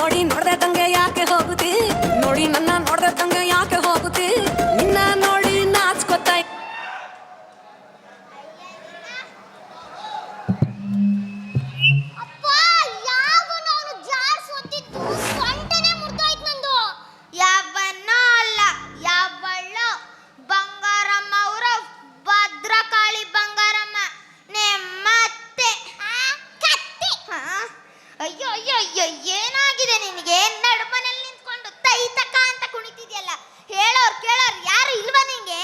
ನೋಡಿ ನೋಡ್ದಂಗೆ ಯಾಕೆ ಹೋಗುತ್ತಿ ನೋಡಿ ನನ್ನ ನೋಡ್ದಂಗೆ ಯಾಕೆ ಹೋಗುತ್ತಿ ನಿನ್ನ ನೋಡಿ ನಾಚ್ಕೊತಾ ಏನಾಗಿದೆ ನಿನಗೆ? ನಡುಮನೆಯಲ್ಲಿ ನಿಂತ್ಕೊಂಡು ತೈತಕ ಅಂತ ಕುಣಿತಿದ್ಯಲ್ಲ, ಹೇಳೋರ್ ಕೇಳೋರ್ ಯಾರು ಇಲ್ವಾ ನಿಂಗೆ?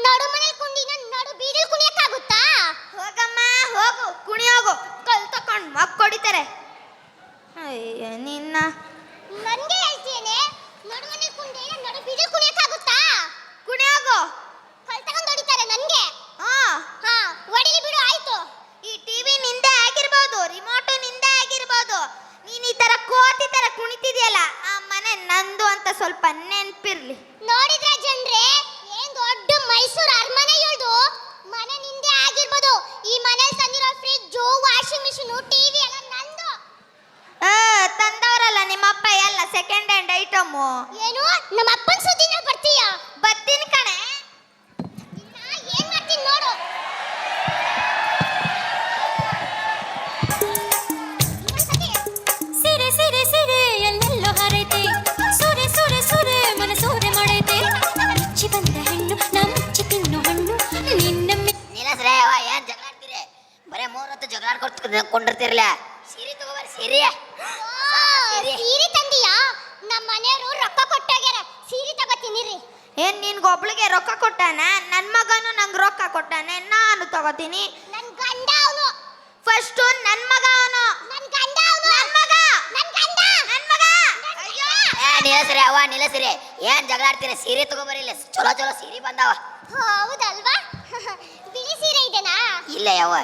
ನಡುಮನೆಯಲ್ಲಿ ಕುಣಿನ ನಡು ಬೀದಿಲ್ ಕುಣಿಯಕ್ಕಾಗುತ್ತಾ? ಹೋಗಮ್ಮ ಹೋಗು, ಕುಣಿ ಹೋಗು, ಕಲ್ ತಕೊಂಡು ಮಕ್ಕೊಡಿತಾರೆ. ಅಯ್ಯ ನಿನ್ನ ನನಗೆ ಹೇಳ್ತೀನಿ, ನಡುಮನೆಯಲ್ಲಿ ಕುಣಿನ ನಡು ಬೀದಿಲ್ ಕುಣಿಯಕ್ಕಾಗುತ್ತಾ? ಕುಣಿ ಹೋಗು, ಕಲ್ ತಕೊಂಡು ಹೊಡಿತಾರೆ ನನಗೆ. ಹಾ ಹೊಡಿಲಿ ಬಿಡು, ಆಯ್ತು. ಈ ಟಿವಿ ನಿಂದೆ ಆಗಿರ್ಬೋದು, ರಿಮೋಟು ನಿಂದೆ ಆಗಿರ್ಬೋದು, ನೀನ್ ಈ ತರ ಕೋತಿ ತರ ಕುಣಿತಿದ್ಯಲ್ಲ, ಆ ಮನೆ ನಂದು ಅಂತ ಸ್ವಲ್ಪ ನೆನ್ಪಿರ್ಲಿ. ನೋಡಿದ್ರ ಜನ್ರೆ, ಏನ್ ದೊಡ್ಡ ಮೈಸೂರು ಅರಮನೆ ಇಳ್ದು ಮನೆ ನಿಂದೆ ಆಗಿರ್ಬೋದು. ಈ ಮನೇಲಿ ತಂದಿರೋ ಫ್ರಿಜ್, ವಾಷಿಂಗ್ ಮಿಷಿನ್, ಟಿವಿ ಎಲ್ಲ ನಂದು. ತಂದವರಲ್ಲ ನಿಮ್ಮಪ್ಪ, ಎಲ್ಲ ಸೆಕೆಂಡ್ ಹ್ಯಾಂಡ್ ಐಟಮು. ಏನು ನಮ್ಮ ಅಪ್ಪನ ಸುದ್ದಿನ ಬರ್ತೀಯ? ಬರ್ತೀನಿ ಕಣೆ. ಏನ್ ಮಾಡ್ತೀನಿ ನೋಡು. ಸಿರೆ ಸಿರೆ ಸಿರೆ ಎಲ್ಲೆಲ್ಲೋ ಹರೈತೆ, ಸುರೆ ಸುರೆ ಸುರೆ ಮನಸೂರೆ ಮಾಡೈತೆ, ಮುಚ್ಚಿ ಬಂದ ಹೆಣ್ಣು ನಾ ಮುಚ್ಚಿ ತಿನ್ನು ಹಣ್ಣು ನಿನ್ನ ನೀನಸ್ರೇ ಏನ್ ಜಗಳಾಡ್ತೀರಿ? ಬರೇ 3 ಹೊತ್ತು ಜಗಳಾಡ್ಕೊಂಡಿರ್ತಿರ್ಲ. ಸೀರೆ ತಗೋಬಾರ, ಸೀರೆ. ಸೀರೆ ತಂದಿಯಾ? ನಮ್ಮ ಮನೆಯವರು ರೊಕ್ಕ ಕೊಟ್ಟಾಗ್ಯಾರ, ಸೀರೆ ತಗೋತೀನಿರಿ. ಏನ್ ನಿನ್ಗೊಬ್ಳಿಗೆ ರೊಕ್ಕ ಕೊಟ್ಟಾನ? ನನ್ನ ಮಗನು ನಂಗೆ ರೊಕ್ಕ ಕೊಟ್ಟಾನೆ, ನಾನು ತಗೋತೀನಿ. ನನ್ನ ಗಂಡ ಅವನು. ಫಸ್ಟ್ ನನ್ನ ಮಗ ಅವನು. ನನ್ನ ಗಂಡ ಅವನು. ನನ್ನ ಮಗ. ನನ್ನ ಗಂಡ. ನನ್ನ ಮಗ. ಅಯ್ಯೋ ನಿಲ್ಲಸ್ರಿ ಅವ್ವ, ನಿಲ್ಲಸ್ರಿ. ಏನ್ ಜಗಳಾಡ್ತೀರಿ? ಸೀರೆ ತಗೋಬರಿಲ್ಲ, ಚಲೋ ಚಲೋ ಸೀರೆ ಬಂದಾವ. ಹೌದಲ್ವಾ? ಬಿಳಿ ಸೀರೆ ಇದೆನಾ? ಇಲ್ಲ ಯಾವ.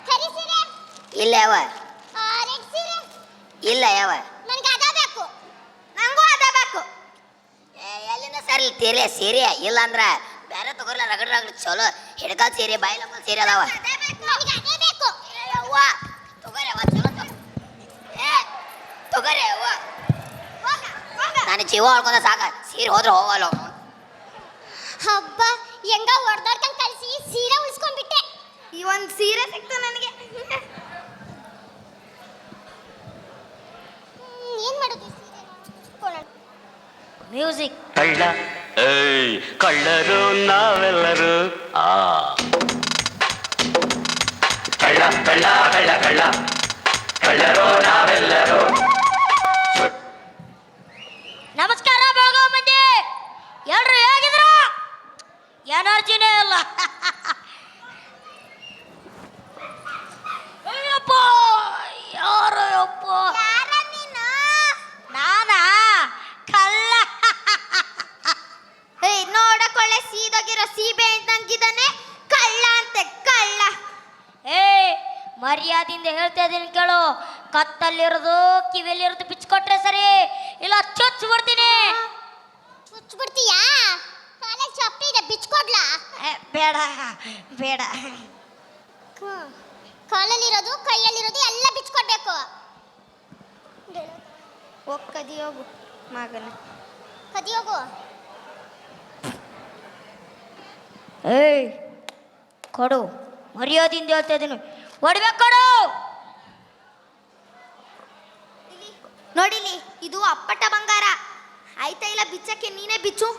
ಕರಿ ಸೀರೆ? ಇಲ್ಲ ಯಾವ. ರೆಡ್ ಸೀರೆ? ಇಲ್ಲ ಯಾವ. ನನಗೆ ಅದ ಬೇಕು. ನಂಗೂ ಅದ ಬೇಕು. ಎಲ್ಲಿಂದ ಸರ್ ತೀರೆ ಸೀರೆ ಇಲ್ಲ ಅಂದ್ರ ಬೇರೆ ತಗೋರ್ಲ, ರಗಡ್ ರಗಡ್ ಚಲೋ ಹಿಡ್ಕಾಲ್ ಸೀರೆ, ಬಾಯಿಲಂಬಲ್ ಸೀರೆ ಅದಾವ. ನನಗೆ ಅದೇ ಬೇಕು. ಅವ್ವ ತಗೋರೆ ಅವ್ವ, ಚಲೋ ತಗೋರೆ ಅವ್ವ. ನಾನು ಜೀವ ಹೊಡ್ಕೊಂಡ ಸಾಕ, ಸೀರೆ ಹೋದ್ರೆ ಹೋಗಲ್ಲ. ಹಬ್ಬ ಹೆಂಗ ಹೊಡೆದಾಡ್ಕೊಂಡು ಕಳಿಸಿ ಸೀರೆ ಉಳಿಸ್ಕೊಂಡ್ಬಿಟ್ಟೆ. ಈ ಒಂದು ಸೀರೆ ಸಿಕ್ತು ನನಗೆ. ಏನ್ ಮಾಡೋದು ಸೀರೆ? ಮ್ಯೂಸಿಕ್. ಕಳ್ಳ ಏಯ್ ಕಳ್ಳರು ನಾವೆಲ್ಲರೂ, ಕಳ್ಳ ಕಳ್ಳ ಕಳ್ಳ ಕಳ್ಳ ಕಳ್ಳರು ನಾವೆಲ್ಲರೂ. ನಮಸ್ಕಾರ ಭಾಗವ ಮಂದಿ, ಎಲ್ರು ಹೇಗಿದ್ರ? ಎನರ್ಜಿನೇ ಇಲ್ಲ. ಅಯ್ಯಪ್ಪ, ಯಾರು ಅಪ್ಪ? ನಾನಾ ಕಳ್ಳ. ನೋಡಕೊಳ್ಳೆ ಸೀದೋಗಿರೋ ಸೀಬೆ ನಂಗಿದಾನೆ, ಕಳ್ಳ ಅಂತೆ ಕಳ್ಳ. ಮರ್ಯಾದಿಂದ ಹೇಳ್ತಾ ಇದೀನಿ ಕೇಳು, ಕತ್ತಲ್ಲಿರೋದು ಕಿವಿಯಲ್ಲಿರೋದು ಬಿಚ್ಕೊಟ್ರೆ ಸರಿ, ಇಲ್ಲ ಚುಚ್ಚು ಬಿಡ್ತೀನಿ. ಚುಚ್ಚು ಬಿಡ್ತೀಯಾ? ಕಾಲೇಜ್ ಚಪ್ಪಿ ಇದೆ, ಬಿಚ್ಕೊಡ್ಲಾ? ಬೇಡ ಬೇಡ. ಕಾಲಲ್ಲಿರೋದು ಕೈಯಲ್ಲಿರೋದು ಎಲ್ಲ ಬಿಚ್ಕೊಡ್ಬೇಕು. ಹೋಗ್ ಕದಿ ಹೋಗು ಮಗನ, ಕದಿ ಹೋಗು. ಕೊಡು, ಮರ್ಯಾದಿಂದ ಹೇಳ್ತಾ ಇದೀನಿ, ಹೊಡ್ಬೇಕು ಕೊಡು. ನೋಡಿಲಿ, ಇದು ಅಪ್ಪಟ ಬಂಗಾರ. ಆಯ್ತಾ ಇಲ್ಲ ಬಿಚ್ಚಕ್ಕೆ? ನೀನೇ ಬಿಚ್ಚು.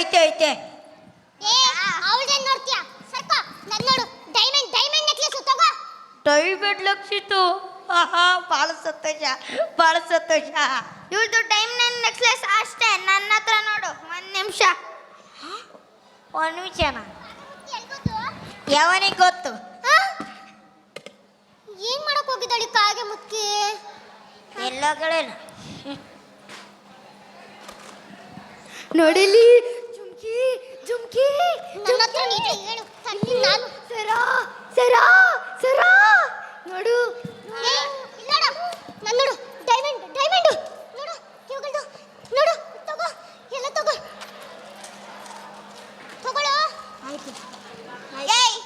ಐತೆ ಐತೆ. ಅವಳೇನ್ ನೋಡ್ತೀಯಾ? ಸ್ವಲ್ಪ ನನ್ ನೋಡು. ಡೈಮಂಡ್ ನೆಕ್ಲೆಸ್ ತಗೋ. ಡೈಮಂಡ್ ಲಕ್ಷಿತು, ಭಾಳ ಸಂತೋಷ, ಭಾಳ ಸಂತೋಷ. ಇವಳ್ದು ಡೈಮಂಡ್ ನೆಕ್ಲೆಸ್ ಅಷ್ಟೇ, ನನ್ನ ಹತ್ರ ನೋಡು. 1 ನಿಮಿಷ. 1 ನಿಮಿಷನಾ? ಯಾವನಿಗೆ ಗೊತ್ತು? ಏನ್ ಮಾಡಕ್ ಹೋಗಿದ್ದಾಳಿ ಕಾಗೆ ಮುತ್ಕಿ? ಎಲ್ಲಗಳೇನು ನೋಡಿಲಿ, ಜುಮ್ಕಿ ಜುಮ್ಕಿ ನನ್ನ ಹತ್ರ ಇದೆ, ಹೇಳು. ನಾನು ಸರಾ ಸರಾ ಸರಾ ನೋಡು. ನನ್ನ ನೋಡು, ಡೈಮಂಡ್ ನೋಡು, ಇವುಗಳದು ನೋಡು. ತಗೋ, ಎಲ್ಲ ತಗೋ, ತಗೊಳ್ಳೋ. ಆಯ್ತು. ಏಯ್,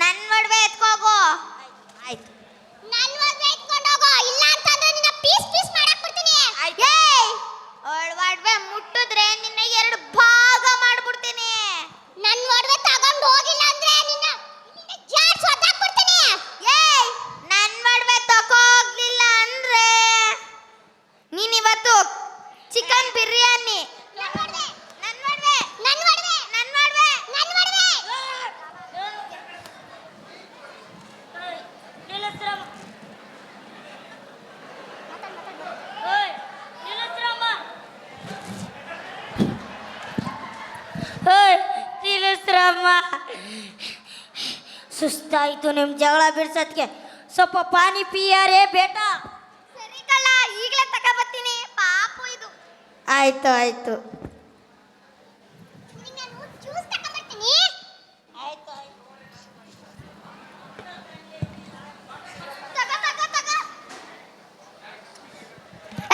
ನನ್ನ ಒಡವೆ ಎತ್ಕೋಗೋ. ಆಯ್ತು, ನನ್ನ ಒಡವೆ ಎತ್ಕೊಂಡು ಹೋಗೋ, ಇಲ್ಲ ಅಂತಂದ್ರೆ ನಿನ್ನ ಪೀಸ್ ಸುಸ್ತಾಯ್ತು ನಿಮ್ಮ ಜಗಳ ಬಿಡ್ಸತ್ಗೆ. ಸ್ವಲ್ಪ ಪಾನಿ ಪಿಯಾರೇ ಬೇಟಾ. ಸರಿ ಕಳ್ಳ, ಈಗಲೇ ತಗೊಬರ್ತೀನಿ. ಪಾಪು ಇದು. ಆಯ್ತು ಆಯ್ತು. ನಾನು ಜ್ಯೂಸ್ ತಗೊಬರ್ತೀನಿ. ಆಯ್ತು ಆಯ್ತು. ತಗೋ.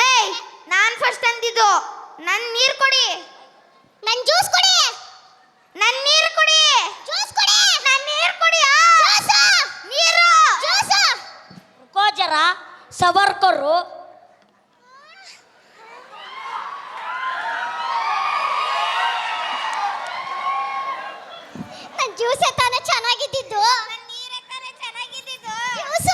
ಏಯ್, ನಾನು ಫಸ್ಟ್ ಅಂದಿದ್ದು. ನನ್ನ ನೀರು ಕೊಡಿ. ನನ್ನ ಜ್ಯೂಸ್ ಕೊಡಿ. ನನ್ನ ನೀರು ಕೊಡಿ. ಜ್ಯೂಸ್ ಕೊಡಿ. ನನ್ನ ನೀರು ಕೊಡಿ. ಜ್ಯೂಸ್, ನೀರು, ಜ್ಯೂಸ್. रुको जरा सबर करो. ನನ್ನ ಜ್ಯೂಸ್ ತಾನೇ ಚೆನ್ನಾಗಿದ್ದಿದ್ದು. ನನ್ನ ನೀರೇ ತಾನೇ ಚೆನ್ನಾಗಿದ್ದಿದ್ದು. ಜ್ಯೂಸ್.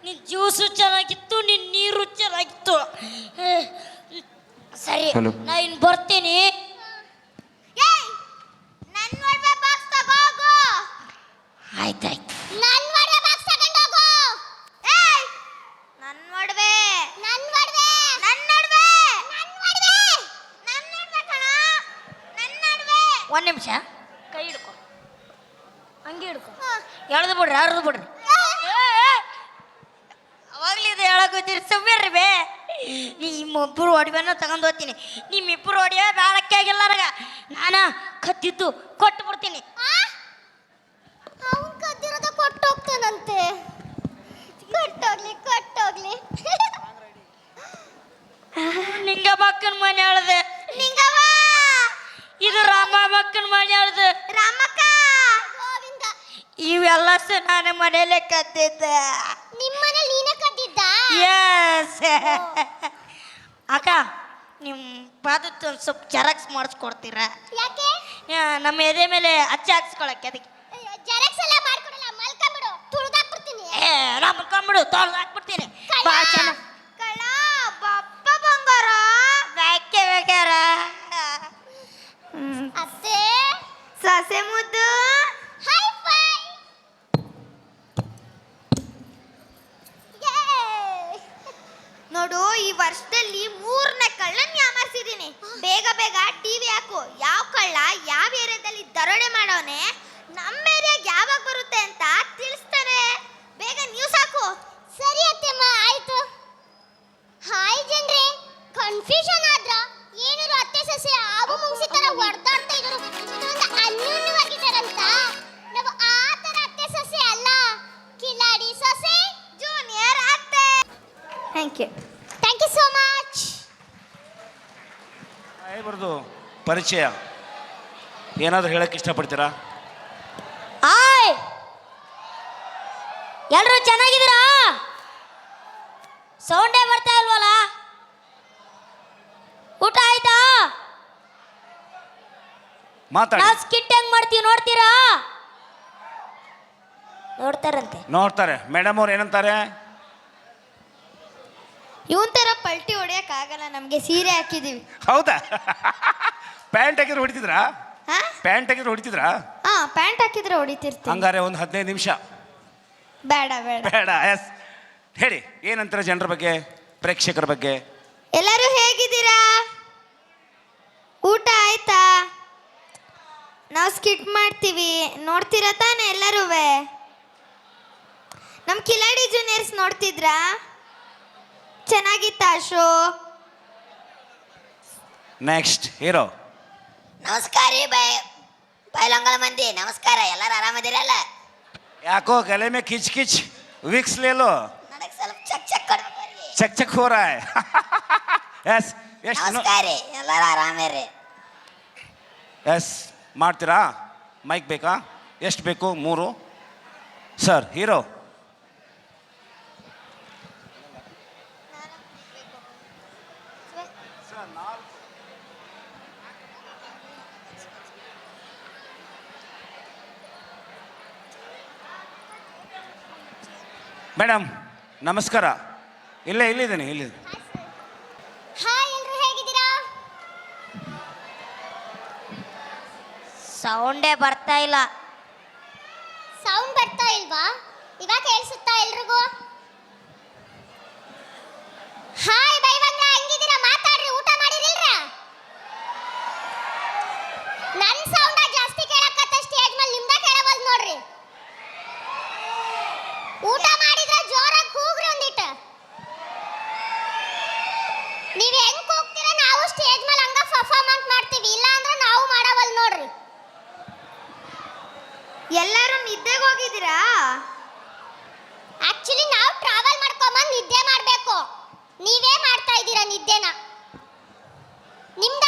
ನಿನ್ನ ಜ್ಯೂಸು ಚೆನ್ನಾಗಿತ್ತು, ನಿನ್ನ ನೀರು ಚೆನ್ನಾಗಿತ್ತು. ಸರಿ, ನಾ ಇನ್ನು ಬರ್ತೀನಿ. ಏಯ್, ನನ್ನ ಒಡವೆ ಬಾಕ್ಸ್ ತಗೋ ಹೋಗು. ಆಯ್ತಾಯ್ತು. ನನ್ನ ಒಡವೆ ಬಾಕ್ಸ್ ತಗೊಂಡು ಹೋಗು. ಏಯ್, ನನ್ನ ಒಡವೆ ಕಣ. ನನ್ನ ಒಡವೆ. ಒಂದು ನಿಮಿಷ ಕೈ ಹಿಡ್ಕೊ, ಹಂಗೆ ಹಿಡ್ಕೊ. ಎಳ್ದು ಬಿಡ್ರಿ, ಹರಿದು ಬಿಡ್ರಿ. ಅವಾಗ್ಲಿ ಇದು ಹೇಳಕೋತೀರಿ, ಸುಮ್ಮನೆ ಬೇ. ನಿಮ್ಮಿಬ್ಬರು ಒಡವೆನ ತಗೊಂಡು ಹೋಗ್ತೀನಿ. ನಿಮ್ಮಿಬ್ಬರು ಒಡವೆ ಬೇಡಕ್ಕೆ ಆಗಿಲ್ಲ ನನಗೆ. ನಾನು ಕತ್ತಿದ್ದು ಕೊಟ್ಟು ಬಿಡ್ತೀನಿ. ಅವನು ಕದ್ದಿರೋದ ಕೊಟ್ಟು ಹೋಗ್ತಾನಂತೆ. ಕೊಟ್ಟೋಗ್ಲಿ. ನಿಂಗ ಮಕ್ಕನ ಮನೆ ಹೇಳ್ದೆ. ನಿಂಗವ್ವ. ಇದು ರಾಮ ಮಕ್ಕನ ಮನೆ ಹೇಳ್ದೆ. ರಾಮಕ್ಕ. ಗೋವಿಂದ. ಇವೆಲ್ಲ ನಾನು ಮನೇಲೆ ಕತ್ತಿದ್ದೆ. ನಿಮ್ಮನೆ ನೀನೇ ಕದ್ದಿದ್ದ? ಎಸ್. ಅಕ್ಕ, ನಿಮ್ಮ ಪಾದದ್ದು ಒಂದು ಸ್ವಲ್ಪ ಜೆರಾಕ್ಸ್ ಮಾಡಿಸ್ಕೊಡ್ತೀರಾ? ಯಾಕೆ? ನಮ್ಮ ಎದೆ ಮೇಲೆ ಅಚ್ಚ ಹಾಕ್ಸ್ಕೊಳಕ್ಕೆ. ಅದಕ್ಕೆ ಜೆರಾಕ್ಸ್ ಎಲ್ಲ ಮಾಡ್ಕೊಡಲ್ಲ, ಮಲ್ಕೊಂಬಿಡು. ತುಳಿದಾಕ್ಬಿಡ್ತೀನಿ. ನಮ್ಮ ಕಂಬಿಡು ತೊಳೆದು ಹಾಕ್ಬಿಡ್ತೀನಿ. ಭಾಳ ಚೆನ್ನಾಗಿ ಕಳ್ಳ ಬಪ್ಪ ಬಂಗಾರ. ಬೇಕಾರ ಅತ್ತೆ ಸಸೆ ಮುದ್ದು. Hi fi. ನೋಡು, ಈ ವರ್ಷದಲ್ಲಿ 3ನೇ ಕಳ್ಳನ್ ಯಾಮಾರಿಸಿದೀನಿ. ಬೇಗ ಟಿವಿ ಹಾಕು. ಯಾವ ಕಳ್ಳ ಯಾವ ಏರಿಯಾದಲ್ಲಿ ದರೋಡೆ ಮಾಡೋನೆ, ನಮ್ಮ ಏರಿಯಾಗೆ ಯಾವಾಗ ಬರುತ್ತೆ ಅಂತ ತಿಳಿಸ್ತಾನೆ. ಬೇಗ ನ್ಯೂಸ್ ಹಾಕು. ಸರಿ ಅತ್ತೆಮ್ಮ, ಆಯ್ತು. ಹಾಯ್ ಜನ್ರೆ, ಕನ್ಫ್ಯೂಷನ್ ಆದ್ರ ಏನಿರು ಅತ್ತೆ ಸೊಸೆ ಆಗು ಮುಂಗ್ಸಿ ತರ ಹೊಡೆದಾಡ್ತಾ ಇದ್ರು. ಅನ್ಯೂನ್ಯವಾಗಿದ್ದಾರಂತ. ನಾವು ಆ ತರ ಅತ್ತೆ ಸೊಸೆ ಅಲ್ಲ, ಕಿಲಾಡಿ ಸೊಸೆ, ಜೂನಿಯರ್ ಅತ್ತೆ. Thank you so much. ಬರ್ದು ಪರಿಚಯ ಏನಾದರೂ ಹೇಳಕ್ಕೆ ಇಷ್ಟಪಡ್ತೀರಾ? ಹಾಯ್, ಎಲ್ಲರೂ ಚೆನ್ನಾಗಿದ್ದೀರಾ? ಸೌಂಡೇ ಬರ್ತಾ ಇಲ್ವಲ್ಲ? ಊಟ ಆಯ್ತಾ? ಮಾತಾಡಿ. ನಾವು ಸ್ಕಿಟ್ ಹೆಂಗ್ ಮಾಡ್ತೀವಿ ನೋಡ್ತೀರಾ? ನೋಡ್ತಾರಂತೆ. ನೋಡ್ತಾರೆ. ಮೇಡಮ್ ಅವ್ರು ಏನಂತಾರೆ? ಇವನ್ ತರ ಪಲ್ಟಿ ಹೊಡಿಯಕ್ ಆಗಲ್ಲ, ನಮ್ಗೆ ಸೀರೆ ಹಾಕಿದೀವಿ. ಹೌದಾ? ಪ್ಯಾಂಟ್ ಹಾಕಿದ್ರೆ ಹೊಡಿತಿದ್ರಾ? ಹಾ, ಪ್ಯಾಂಟ್ ಹಾಕಿದ್ರೆ ಹೊಡಿತಿರ್ತೀವಿ. ಹಂಗಾರೆ ಒಂದು 15 ನಿಮಿಷ. ಬೇಡ. ಎಸ್, ಹೇಳಿ ಏನಂತಾರೆ ಜನರ ಬಗ್ಗೆ, ಪ್ರೇಕ್ಷಕರ ಬಗ್ಗೆ? ಎಲ್ಲರೂ ಹೇಗಿದ್ದೀರಾ? ಊಟ ಆಯ್ತಾ? ನಾವು ಸ್ಕಿಟ್ ಮಾಡ್ತೀವಿ, ನೋಡ್ತೀರಾ ತಾನೆ ಎಲ್ಲರೂ? ನಮ್ಮ Kiladi juniors ನೋಡ್ತಿದ್ರಾ? ಚೆನ್ನಾಗಿತ್ತಾ show? Next hero. ನಮಸ್ಕಾರ ರೀ ಬೈಲಂಗಲ ಮಂದಿ, ನಮಸ್ಕಾರ. ಎಲ್ಲರೂ ಆರಾಮದಿರಲ್ಲ? ಯಾಕೋ ಗಲೆ ಮೇ ಕಿಚ್ ಕಿಚ್ ವಿಕ್ಸ್ ಲೇಲೋ. ನನಗೆ ಸ್ವಲ್ಪ ಚಕ್ ಕೊಡ್ಬೇಕು. ಚಕ್ ಹೋ ರಾ ಹೈ. ಎಸ್, ಎಷ್ಟು? ನಮಸ್ಕಾರ, ಎಲ್ಲರೂ ಆರಾಮೇರಿ? ಎಸ್, ಮಾಡ್ತೀರಾ? ಮೈಕ್ ಬೇಕಾ? ಎಷ್ಟು ಬೇಕು? 3. Sir, hero. ಮೇಡಮ್ ನಮಸ್ಕಾರ. ಇಲ್ಲಿದ್ದೀನಿ. ಹಾಯ್, ಎಲ್ಲರೂ ಹೇಗಿದ್ದೀರಾ? ಸೌಂಡೇ ಬರ್ತಾ ಇಲ್ಲ. ಸೌಂಡ್ ಬರ್ತಾ ಇಲ್ವಾ? ಇವಾಗ ಕೇಳಿಸುತ್ತಾ ಎಲ್ರಿಗೂ? ಹಾಯ್ ಬೈವಂಗ, ಹೆಂಗಿದ್ದೀರಾ? ಮಾತಾಡ್ರಿ. ಊಟ ಮಾಡಿರಿಲ್ರ? ನನ್ನ ಸೌಂಡ ಜಾಸ್ತಿ ಕೇಳಕತ್ತ ಸ್ಟೇಜ್ ಮೇಲೆ ನಿಮ್ದ ಕೇಳವಲ್ದು ನೋಡ್ರಿ. ಊಟ ಮಾಡಿದ್ರೆ ಜೋರಾಗಿ ಕೂಗ್ರಿ ಒಂದಿಟ್ಟು. ನೀವ್ ಹೆಂಗ್ ಕೂಗ್ತೀರ ನಾವು ಸ್ಟೇಜ್ ಮೇಲೆ ಹಂಗ ಪರ್ಫಾರ್ಮೆನ್ಸ್ ಮಾಡ್ತೀವಿ, ಇಲ್ಲ ಅಂದ್ರೆ ನಾವು ಮಾಡವಲ್ ನೋಡ್ರಿ. ಎಲ್ಲರೂ ನಿದ್ದೆಗೆ ಹೋಗಿದ್ದೀರಾ? ಆಕ್ಚುಲಿ ನಾವು ಟ್ರಾವೆಲ್ ಮಾಡ್ಕೊಂಬಂದು ನಿದ್ದೆ ಮಾಡಬೇಕು. ನೀವೇ ಮಾಡ್ತಾ ಇದ್ದೀರಾ ನಿದ್ದೆನ. ನಿಮ್ದ